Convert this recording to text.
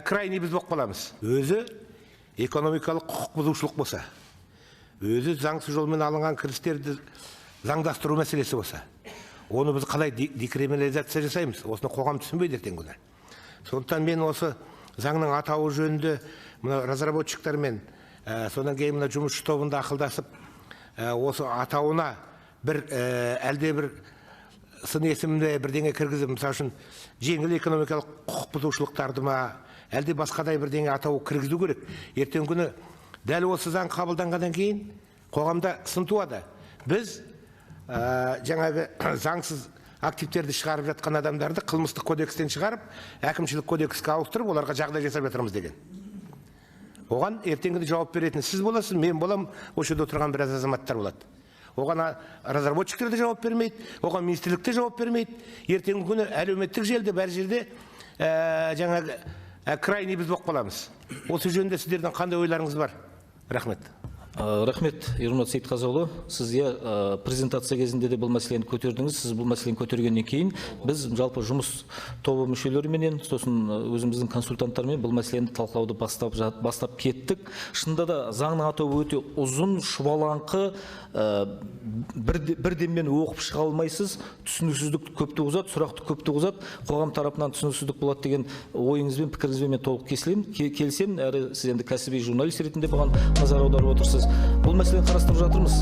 крайний біз болып қаламыз. Өзі экономикалық құқық бұзушылық болса, өзі заңсыз жолмен алынған кірістерді заңдастыру мәселесі болса, оны біз қалай декриминализация жасаймыз? Осыны қоғам түсінбейді ертеңгі күні. Сондықтан мен осы заңның атауы жөнінде мына разработчиктармен, содан кейін мына жұмысшы тобында ақылдасып, осы атауына бір әлде бір сын есімді бірдеңе кіргізіп, мысалы үшін жеңіл экономикалық құқық бұзушылықтарды ма, әлде басқадай бірдеңе атауы кіргізу керек. Ертеңгі күні дәл осы заң қабылданғаннан кейін қоғамда сын туады. Біз жаңағы заңсыз активтерді шығарып жатқан адамдарды қылмыстық кодекстен шығарып, әкімшілік кодекске ауыстырып, оларға жағдай жасап жатырмыз деген. Оған ертеңгі жауап беретін сіз боласыз, мен болам, осы жерде отырған біраз азаматтар болады. Оған разработчиктер де жауап бермейді, оған министрлікте жауап бермейді. Ертеңгі күні әлеуметтік желіде бәр жерде жаңағы крайний біз болып қаламыз. Осы жөнінде сіздердің қандай ойларыңыз бар? Рахмет. Рахмет, Ермат Сейтқазыұлы. Сіз презентация кезінде де бұл мәселені көтердіңіз. Сіз бұл мәселені көтергеннен кейін біз жалпы жұмыс тобы мүшелеріменен, сосын өзіміздің консультанттармен бұл мәселені талқылауды бастап кеттік. Шынында да заңның атауы өте ұзын, шұбалаңқы, бірденмен оқып шыға алмайсыз, түсініксіздік көп туғызады, сұрақты көп туғызады, қоғам тарапынан түсініксіздік болады деген ойыңызбен, пікіріңізбен мен толық келісемін. Әрі сіз енді кәсіби журналист ретінде бұған назар аударып отырсыз. Бұл мәселені қарастырып жатырмыз.